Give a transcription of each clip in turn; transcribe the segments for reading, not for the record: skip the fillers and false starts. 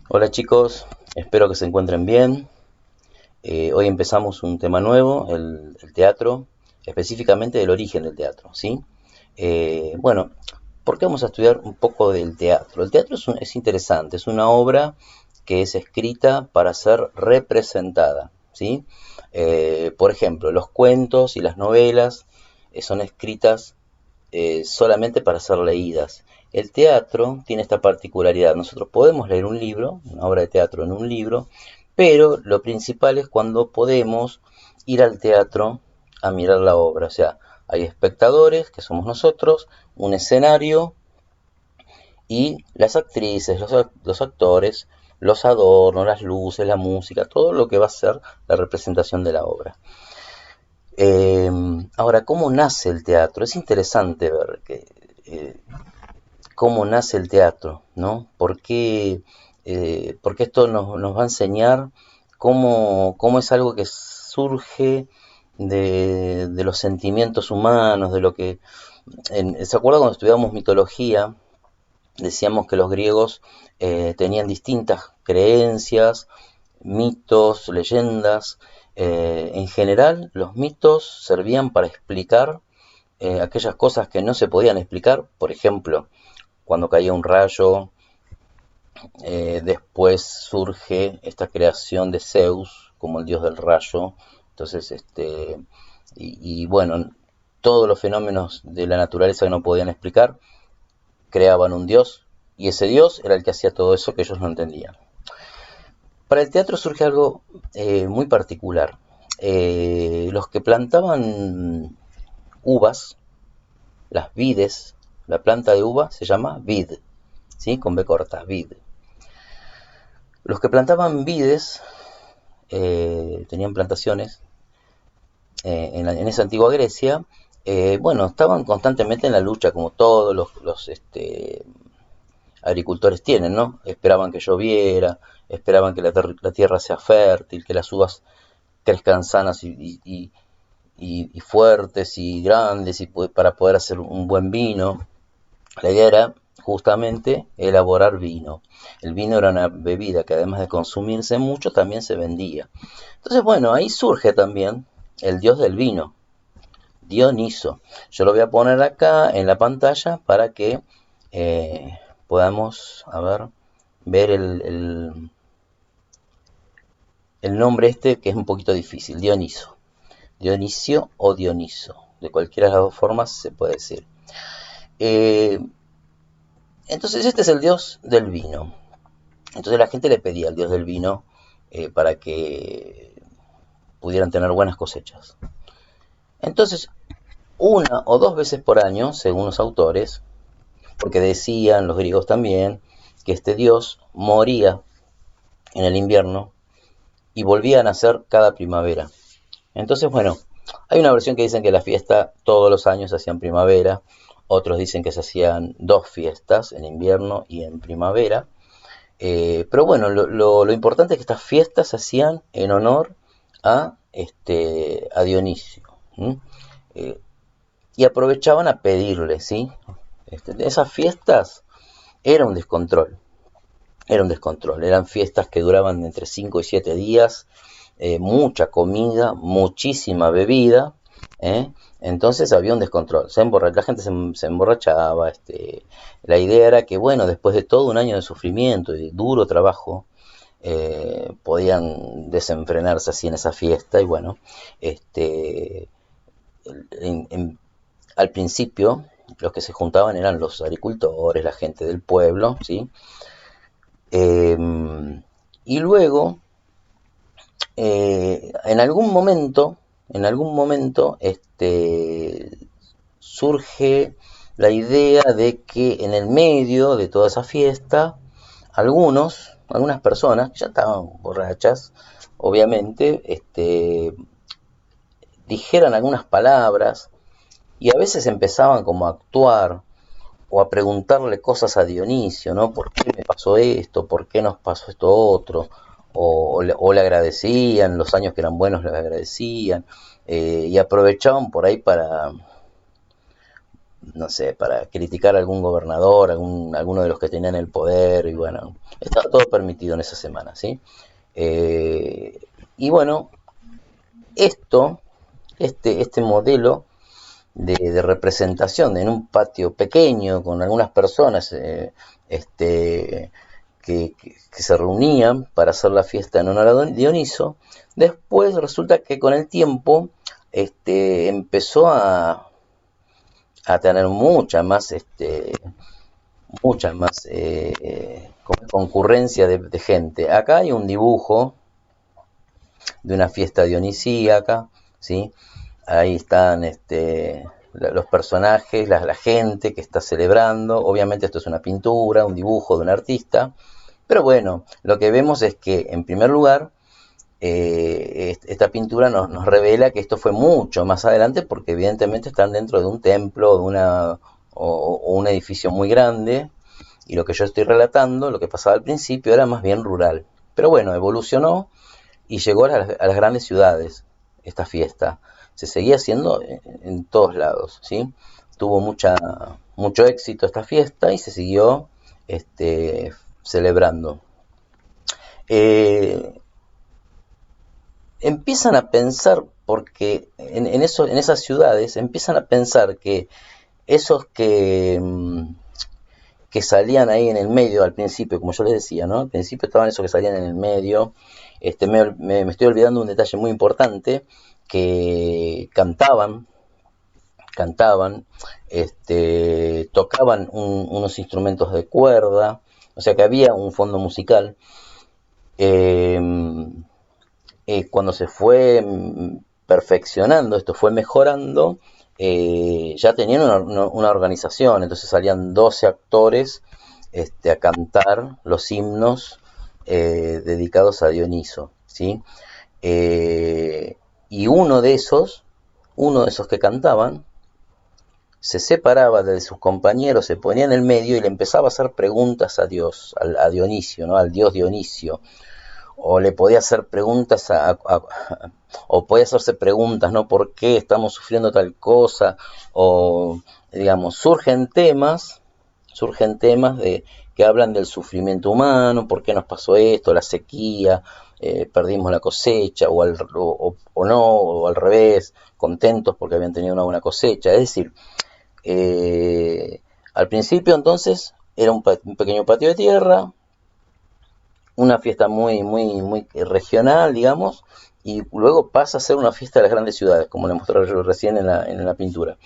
Hola chicos, espero que se encuentren bien. Hoy empezamos un tema nuevo, el teatro, específicamente el origen del teatro, ¿sí? Bueno, ¿por qué vamos a estudiar un poco del teatro? El teatro es interesante, es una obra que es escrita para ser representada, ¿sí? Por ejemplo, los cuentos y las novelas son escritas solamente para ser leídas. El teatro tiene esta particularidad. Nosotros podemos leer un libro, una obra de teatro en un libro, pero lo principal es cuando podemos ir al teatro a mirar la obra. O sea, hay espectadores, que somos nosotros, un escenario y las actrices, los actores, los adornos, las luces, la música, todo lo que va a ser la representación de la obra. Eh, Ahora, ¿cómo nace el teatro? Es interesante ver que cómo nace el teatro, ¿no? Porque esto nos va a enseñar cómo es algo que surge de los sentimientos humanos, de lo que... ¿Se acuerda cuando estudiamos mitología? Decíamos que los griegos tenían distintas creencias, mitos, leyendas. En general, los mitos servían para explicar aquellas cosas que no se podían explicar. Por ejemplo, cuando caía un rayo, después surge esta creación de Zeus como el dios del rayo. Entonces, bueno, todos los fenómenos de la naturaleza que no podían explicar, creaban un dios, y ese dios era el que hacía todo eso que ellos no entendían. Para el teatro surge algo muy particular. Los que plantaban uvas, las vides, la planta de uva se llama vid, ¿sí? Con B corta, vid. Los que plantaban vides tenían plantaciones en esa antigua Grecia. Bueno, estaban constantemente en la lucha, como todos los agricultores tienen, ¿no? Esperaban que lloviera, esperaban que la tierra sea fértil, que las uvas crezcan sanas y fuertes y grandes para poder hacer un buen vino. La idea era justamente elaborar vino. El vino era una bebida que además de consumirse mucho, también se vendía. Entonces, bueno, ahí surge también el dios del vino, Dioniso. Yo lo voy a poner acá en la pantalla para que podamos, a ver el nombre este que es un poquito difícil, Dioniso. Dionisio o Dioniso, de cualquiera de las dos formas se puede decir. Eh, entonces este es el dios del vino. Entonces la gente le pedía al dios del vino para que pudieran tener buenas cosechas. Entonces, una o dos veces por año, según los autores, porque decían los griegos también que este dios moría en el invierno y volvía a nacer cada primavera. Entonces, bueno, hay una versión que dicen que la fiesta todos los años se hacía en primavera, otros dicen que se hacían dos fiestas, en invierno y en primavera. Pero bueno, lo importante es que estas fiestas se hacían en honor a Dionisio. Eh, y aprovechaban a pedirle, ¿sí? Esas fiestas era un descontrol, era un descontrol. Eran fiestas que duraban entre 5 y 7 días, mucha comida, muchísima bebida, ¿eh? Entonces había un descontrol. La gente se emborrachaba. La idea era que, bueno, después de todo un año de sufrimiento y de duro trabajo, podían desenfrenarse así en esa fiesta. Y bueno, en, en, al principio los que se juntaban eran los agricultores, la gente del pueblo, ¿sí? Eh, y luego, en algún momento, surge la idea de que en el medio de toda esa fiesta, algunas personas, que ya estaban borrachas, obviamente, dijeran algunas palabras y a veces empezaban como a actuar o a preguntarle cosas a Dionisio, ¿no? ¿Por qué me pasó esto? ¿Por qué nos pasó esto otro? O le agradecían, los años que eran buenos le agradecían, y aprovechaban por ahí no sé, para criticar a algún gobernador, alguno de los que tenían el poder, y bueno, estaba todo permitido en esa semana, ¿sí? Eh, y bueno, esto, este modelo de representación en un patio pequeño con algunas personas este, que se reunían para hacer la fiesta en honor a Dioniso, después resulta que con el tiempo empezó a tener mucha más concurrencia de gente. Acá hay un dibujo de una fiesta dionisíaca, ¿sí? Ahí están los personajes, la gente que está celebrando. Obviamente esto es una pintura, un dibujo de un artista, pero bueno, lo que vemos es que en primer lugar esta pintura nos revela que esto fue mucho más adelante, porque evidentemente están dentro de un templo, o un edificio muy grande, y lo que yo estoy relatando, lo que pasaba al principio, era más bien rural. Pero bueno, evolucionó y llegó a las grandes ciudades esta fiesta. Se seguía haciendo en todos lados, ¿sí? Tuvo mucho éxito esta fiesta y se siguió celebrando. Eh, Empiezan a pensar, porque en esas ciudades empiezan a pensar que esos que salían ahí en el medio al principio, como yo les decía, ¿no? Al principio estaban esos que salían en el medio. Me estoy olvidando un detalle muy importante, que cantaban, tocaban unos instrumentos de cuerda, o sea que había un fondo musical. Eh, Cuando se fue perfeccionando, esto fue mejorando, ya tenían una organización, entonces salían 12 actores a cantar los himnos dedicados a Dioniso, ¿sí? Y uno de esos que cantaban, se separaba de sus compañeros, se ponía en el medio y le empezaba a hacer preguntas a Dios, a Dionisio, ¿no? Al dios Dionisio, o le podía hacer preguntas o podía hacerse preguntas, ¿no? ¿Por qué estamos sufriendo tal cosa? O, digamos, surgen temas que hablan del sufrimiento humano, por qué nos pasó esto, la sequía, perdimos la cosecha, o no, o al revés, contentos porque habían tenido una buena cosecha. Es decir, al principio entonces era un pequeño patio de tierra, una fiesta muy, muy, muy regional, digamos, y luego pasa a ser una fiesta de las grandes ciudades, como le mostré yo recién en la pintura.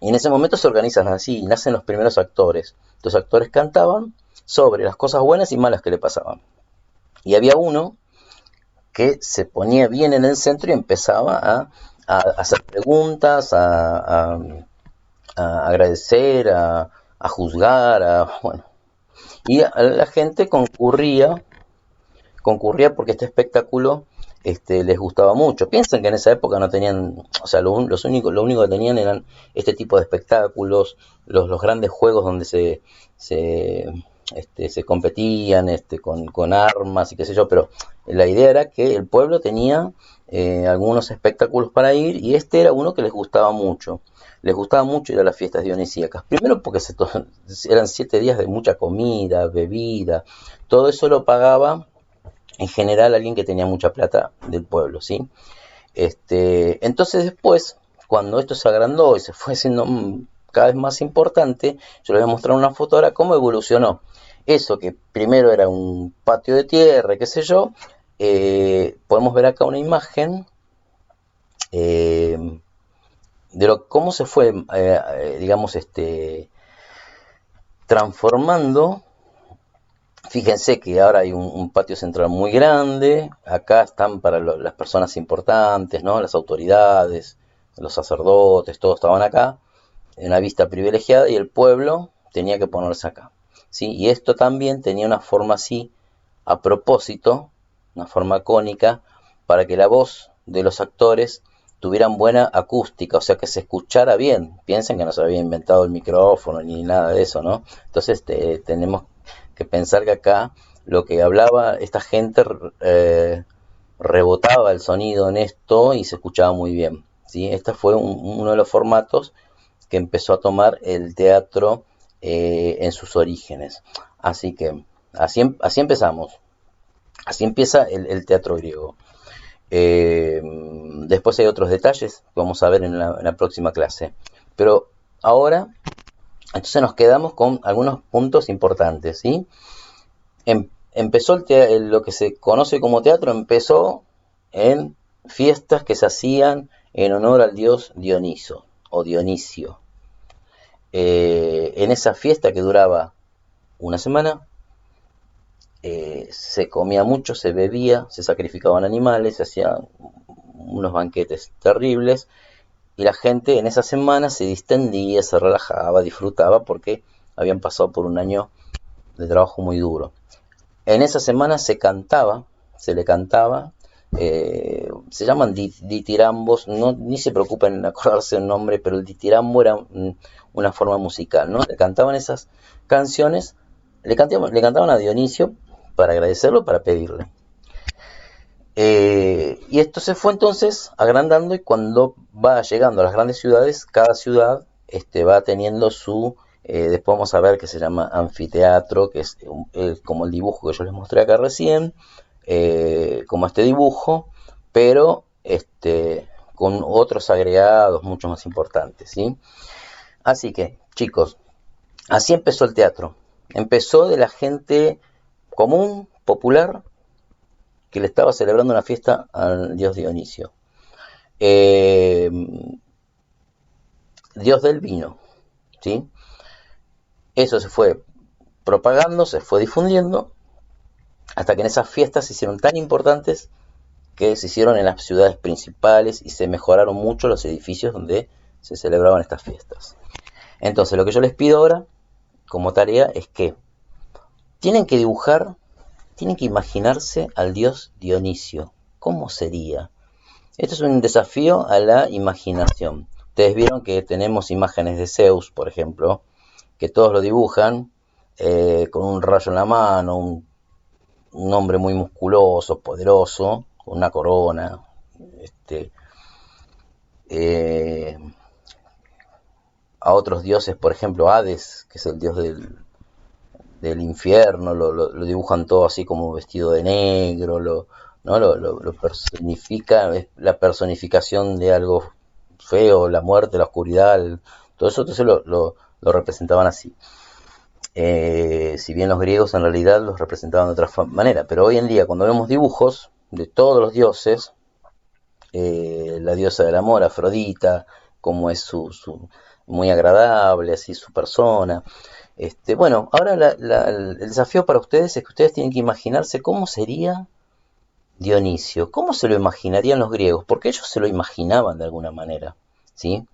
Y en ese momento se organizan así, y nacen los primeros actores. Los actores cantaban sobre las cosas buenas y malas que le pasaban. Y había uno que se ponía bien en el centro y empezaba a hacer preguntas, a agradecer, a juzgar, bueno. Y a la gente concurría porque este espectáculo les gustaba mucho. Piensen que en esa época no tenían, o sea, lo único que tenían eran este tipo de espectáculos, los grandes juegos donde se competían con armas y qué sé yo, pero la idea era que el pueblo tenía algunos espectáculos para ir, y este era uno que les gustaba mucho. Les gustaba mucho ir a las fiestas dionisíacas. Primero porque eran 7 días de mucha comida, bebida. Todo eso lo pagaba en general alguien que tenía mucha plata del pueblo, ¿sí? Entonces después, cuando esto se agrandó y se fue haciendo cada vez más importante, yo les voy a mostrar una foto ahora cómo evolucionó. Eso que primero era un patio de tierra, qué sé yo, podemos ver acá una imagen eh, de cómo se fue, digamos, transformando. Fíjense que ahora hay un patio central muy grande, acá están para las personas importantes, ¿no? Las autoridades, los sacerdotes, todos estaban acá, en una vista privilegiada, y el pueblo tenía que ponerse acá, ¿sí? Y esto también tenía una forma así, a propósito, una forma cónica, para que la voz de los actores tuvieran buena acústica, o sea, que se escuchara bien. Piensen que no se había inventado el micrófono ni nada de eso, ¿no? Entonces tenemos que pensar que acá lo que hablaba esta gente rebotaba el sonido en esto y se escuchaba muy bien, ¿sí? Este fue uno de los formatos que empezó a tomar el teatro en sus orígenes. Así que así empezamos. Así empieza el teatro griego. Después hay otros detalles que vamos a ver en la próxima clase. Pero ahora, entonces nos quedamos con algunos puntos importantes, ¿sí? Empezó lo que se conoce como teatro, empezó en fiestas que se hacían en honor al dios Dioniso o Dionisio. En esa fiesta que duraba una semana, se comía mucho, se bebía, se sacrificaban animales, se hacían unos banquetes terribles y la gente en esa semana se distendía, se relajaba, disfrutaba porque habían pasado por un año de trabajo muy duro. En esa semana se le cantaba, se llaman ditirambos, no, ni se preocupen en acordarse el nombre, pero el ditirambo era una forma musical, ¿no? Le cantaban esas canciones, le cantaban a Dionisio para agradecerlo, para pedirle. Y esto se fue entonces agrandando y cuando va llegando a las grandes ciudades, cada ciudad va teniendo después vamos a ver que se llama anfiteatro, que es como el dibujo que yo les mostré acá recién, como este dibujo, pero con otros agregados mucho más importantes, ¿sí? Así que, chicos, así empezó el teatro. Empezó de la gente común, popular, que le estaba celebrando una fiesta al dios Dionisio. Dios del vino, ¿sí? Eso se fue propagando, se fue difundiendo, hasta que en esas fiestas se hicieron tan importantes que se hicieron en las ciudades principales y se mejoraron mucho los edificios donde se celebraban estas fiestas. Entonces, lo que yo les pido ahora, como tarea, es que tienen que dibujar, tienen que imaginarse al dios Dionisio. ¿Cómo sería? Esto es un desafío a la imaginación. Ustedes vieron que tenemos imágenes de Zeus, por ejemplo, que todos lo dibujan con un rayo en la mano, un hombre muy musculoso, poderoso, con una corona. A otros dioses, por ejemplo, Hades, que es el dios del infierno, lo dibujan todo así como vestido de negro, ¿no? Lo personifica, es la personificación de algo feo, la muerte, la oscuridad, todo eso, entonces lo representaban así. Si bien los griegos en realidad los representaban de otra manera, pero hoy en día cuando vemos dibujos de todos los dioses, la diosa del amor, Afrodita, como es muy agradable, así su persona. Bueno, ahora el desafío para ustedes es que ustedes tienen que imaginarse cómo sería Dionisio, cómo se lo imaginarían los griegos, porque ellos se lo imaginaban de alguna manera, ¿sí?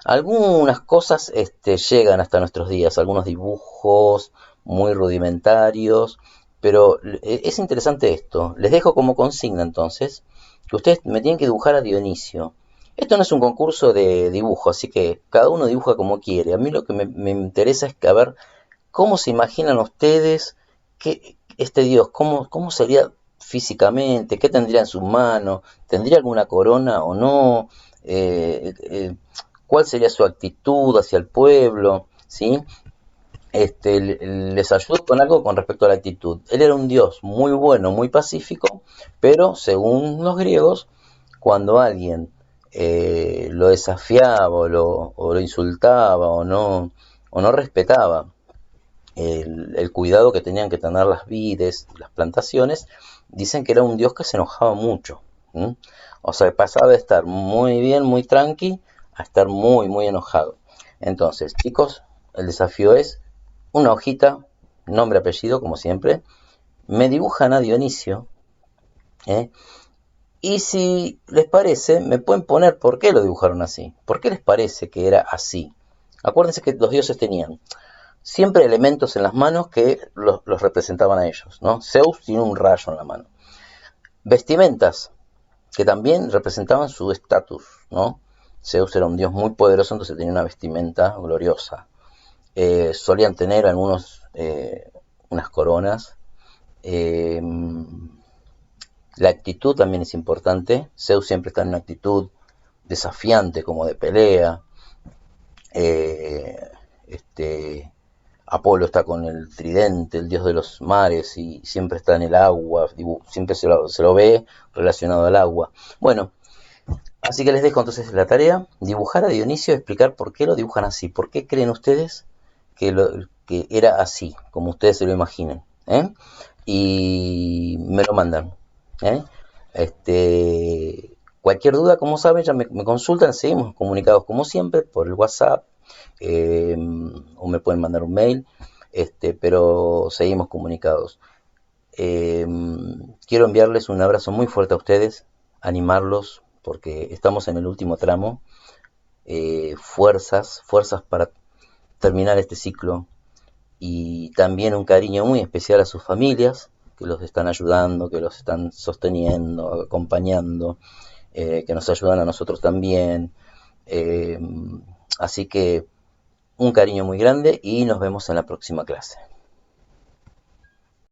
Algunas cosas llegan hasta nuestros días, algunos dibujos muy rudimentarios, pero es interesante esto. Les dejo como consigna entonces que ustedes me tienen que dibujar a Dionisio. Esto no es un concurso de dibujo, así que cada uno dibuja como quiere. A mí lo que me interesa es que a ver cómo se imaginan ustedes que este dios, cómo sería físicamente, qué tendría en sus manos, tendría alguna corona o no. Cuál sería su actitud hacia el pueblo, ¿sí? Les ayudo con algo con respecto a la actitud. Él era un dios muy bueno, muy pacífico, pero según los griegos, cuando alguien lo desafiaba o lo insultaba o no respetaba el cuidado que tenían que tener las vides, las plantaciones, dicen que era un dios que se enojaba mucho. ¿Sí? O sea, pasaba de estar muy bien, muy tranqui, a estar muy, muy enojado. Entonces, chicos, el desafío es una hojita, nombre, apellido, como siempre. Me dibujan a Dionisio. ¿Eh? Y si les parece, me pueden poner por qué lo dibujaron así. ¿Por qué les parece que era así? Acuérdense que los dioses tenían siempre elementos en las manos que los representaban a ellos, ¿no? Zeus tiene un rayo en la mano. Vestimentas, que también representaban su estatus, ¿no? Zeus era un dios muy poderoso, entonces tenía una vestimenta gloriosa. Solían tener algunos unas coronas. La actitud también es importante. Zeus siempre está en una actitud desafiante, como de pelea. eh, este, Apolo está con el tridente, el dios de los mares, y siempre está en el agua, siempre se lo ve relacionado al agua. Bueno, así que les dejo entonces la tarea, dibujar a Dionisio, explicar por qué lo dibujan así, por qué creen ustedes que era así, como ustedes se lo imaginen, ¿eh? Y me lo mandan, ¿eh? Cualquier duda, como saben, ya me consultan, seguimos comunicados como siempre por el WhatsApp, eh, o me pueden mandar un mail, pero seguimos comunicados. Eh, Quiero enviarles un abrazo muy fuerte a ustedes, animarlos, porque estamos en el último tramo. Fuerzas para terminar este ciclo, y también un cariño muy especial a sus familias, que los están ayudando, que los están sosteniendo, acompañando, que nos ayudan a nosotros también. Eh, Así que un cariño muy grande y nos vemos en la próxima clase.